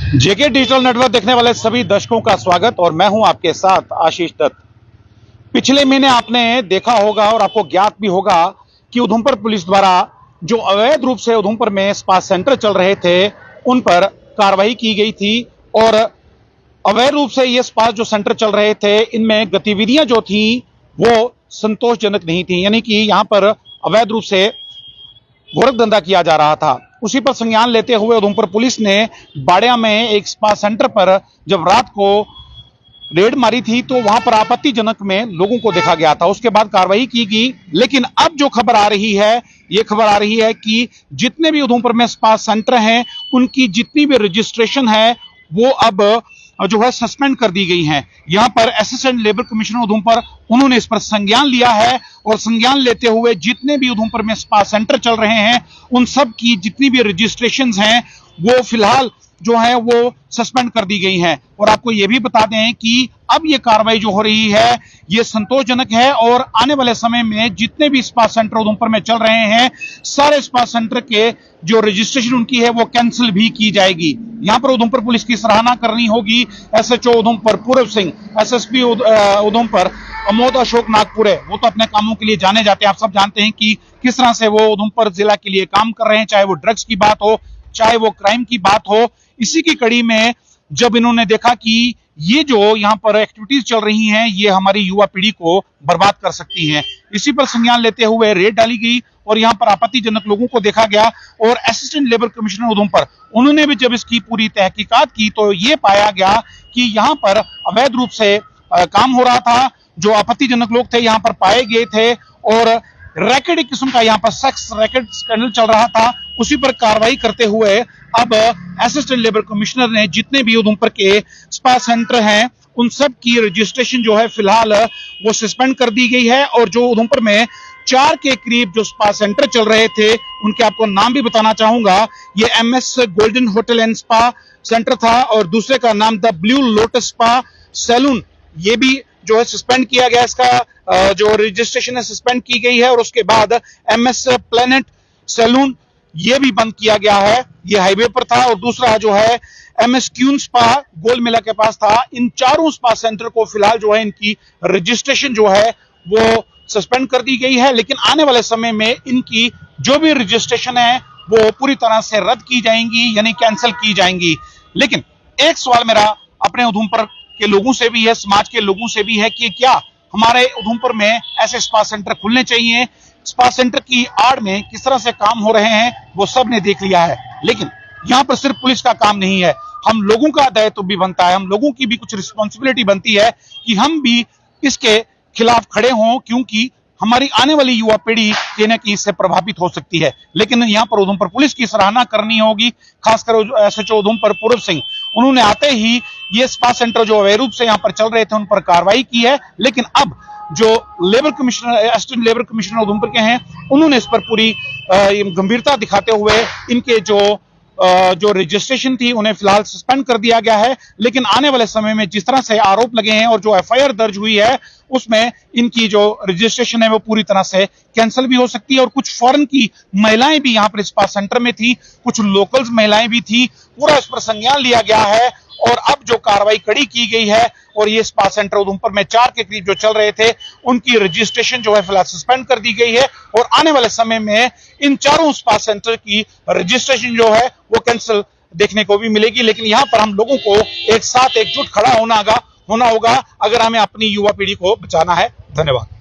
जेके digital network देखने वाले सभी दर्शकों का स्वागत और मैं हूं आपके साथ आशीष दत्त। पिछले महीने आपने देखा होगा और आपको ज्ञात भी होगा कि उधमपुर पुलिस द्वारा जो अवैध रूप से उधमपुर में स्पा सेंटर चल रहे थे उन पर कार्रवाई की गई थी और अवैध रूप से ये स्पा जो सेंटर चल रहे थे इनमें गतिविधियां जो थी वो संतोषजनक नहीं थी, यानी कि यहां पर अवैध रूप से गोरखधंधा किया जा रहा था। उसी पर संज्ञान लेते हुए उधमपुर पुलिस ने बाड़िया में एक स्पा सेंटर पर जब रात को रेड मारी थी तो वहां पर आपत्तिजनक में लोगों को देखा गया था। उसके बाद कार्रवाई की गई, लेकिन अब जो खबर आ रही है ये खबर आ रही है कि जितने भी उधमपुर में स्पा सेंटर हैं उनकी जितनी भी रजिस्ट्रेशन है वो अब जो है सस्पेंड कर दी गई हैं। यहां पर असिस्टेंट लेबर कमिश्नर उधमपुर उन्होंने इस पर संज्ञान लिया है और संज्ञान लेते हुए जितने भी उधमपुर में स्पा सेंटर चल रहे हैं उन सब की जितनी भी रजिस्ट्रेशंस हैं वो फिलहाल जो है वो सस्पेंड कर दी गई हैं। और आपको ये भी बता दें कि अब ये कार्रवाई जो हो रही है ये संतोषजनक है और आने वाले समय में जितने भी स्पा सेंटर उधमपुर में चल रहे हैं सारे स्पा सेंटर के जो रजिस्ट्रेशन उनकी है वो कैंसिल भी की जाएगी। यहां पर उधमपुर पुलिस की सराहना करनी होगी। एसएचओ उधमपुर पूरब सिंह, एसएसपी उधमपुर अमोद अशोक नागपुरे, वो तो अपने कामों के लिए जाने जाते हैं। आप सब जानते हैं कि किस तरह से वो उधमपुर जिला के लिए काम कर रहे हैं, चाहे वो ड्रग्स की बात हो चाहे वो क्राइम की बात हो। इसी की कड़ी में जब इन्होंने देखा कि ये जो यहाँ पर एक्टिविटीज चल रही हैं ये हमारी युवा पीढ़ी को बर्बाद कर सकती हैं, इसी पर संज्ञान लेते हुए रेड डाली गई और यहाँ पर आपत्तिजनक लोगों को देखा गया। और असिस्टेंट लेबर कमिश्नर उधमपुर उन्होंने भी जब इसकी पूरी तहकीकात की तो ये पाया गया कि यहाँ पर अवैध रूप से काम हो रहा था। जो आपत्तिजनक लोग थे यहाँ पर पाए गए थे और रैकेट किस्म का यहाँ पर सेक्स रैकेट स्कैंडल चल रहा था। उसी पर कार्रवाई करते हुए अब असिस्टेंट लेबर कमिश्नर ने जितने भी उधमपुर के स्पा सेंटर हैं उन सब की रजिस्ट्रेशन जो है फिलहाल वो सस्पेंड कर दी गई है। और जो उधमपुर में 4 के करीब जो स्पा सेंटर चल रहे थे उनके आपको नाम भी बताना चाहूंगा। ये MS golden hotel and spa centre था और दूसरे का नाम the blue lotus spa salon, ये भी जो है सस्पेंड किया गया। इसका जो रजिस्ट्रेशन है सस्पेंड की गई है। और उसके बाद MS प्लेनेट सैलून ये भी बंद किया गया है, ये हाईवे पर था। और दूसरा जो है MS क्यून स्पा गोल मेला के पास था। इन चारों स्पा सेंटर को फिलहाल जो है इनकी रजिस्ट्रेशन जो है वो सस्पेंड कर दी गई है, लेकिन आने वाले समय में इनकी जो भी रजिस्ट्रेशन है वो पूरी तरह से रद्द की जाएंगी, यानी कैंसिल की जाएंगी। लेकिन एक सवाल मेरा अपने उधमपुर के लोगों से भी है, समाज के लोगों से भी है कि क्या हमारे उधमपुर में ऐसे स्पा सेंटर खुलने चाहिए। स्पा सेंटर की आड़ में किस तरह से काम हो रहे हैं वो सब ने देख लिया है, लेकिन यहां पर सिर्फ पुलिस का काम नहीं है, हम लोगों का दायित्व भी बनता है, हम लोगों की भी कुछ रिस्पॉन्सिबिलिटी बनती है कि हम भी इसके खिलाफ खड़े हों, क्योंकि हमारी आने वाली युवा पीढ़ी कहीं ना कहीं इससे प्रभावित हो सकती है। लेकिन यहाँ पर उधमपुर पुलिस की सराहना करनी होगी, खासकर एसएचओ उधमपुर पूरब सिंह, उन्होंने आते ही ये स्पा सेंटर जो अवैध रूप से यहाँ पर चल रहे थे उन पर कार्रवाई की है। लेकिन अब जो labour commissioner, assistant labour commissioner Udhampur के हैं, उन्होंने इस पर पूरी गंभीरता दिखाते हुए इनके जो रजिस्ट्रेशन थी उन्हें फिलहाल सस्पेंड कर दिया गया है। लेकिन आने वाले समय में जिस तरह से आरोप लगे हैं और जो FIR दर्ज हुई है उसमें इनकी जो रजिस्ट्रेशन है वो पूरी तरह से कैंसिल भी हो सकती है। और कुछ फॉरेन की महिलाएं भी यहाँ पर स्पा सेंटर में थी, कुछ लोकल्स महिलाएं भी थी, पूरा इस पर संज्ञान लिया गया है। और अब जो कार्रवाई कड़ी की गई है और ये स्पा सेंटर उधमपुर में 4 के करीब जो चल रहे थे उनकी रजिस्ट्रेशन जो है फिलहाल सस्पेंड कर दी गई है। और आने वाले समय में इन चारों स्पा सेंटर की रजिस्ट्रेशन जो है वो कैंसिल देखने को भी मिलेगी। लेकिन यहाँ पर हम लोगों को एक साथ एकजुट खड़ा होना होगा अगर हमें अपनी युवा पीढ़ी को बचाना है। धन्यवाद।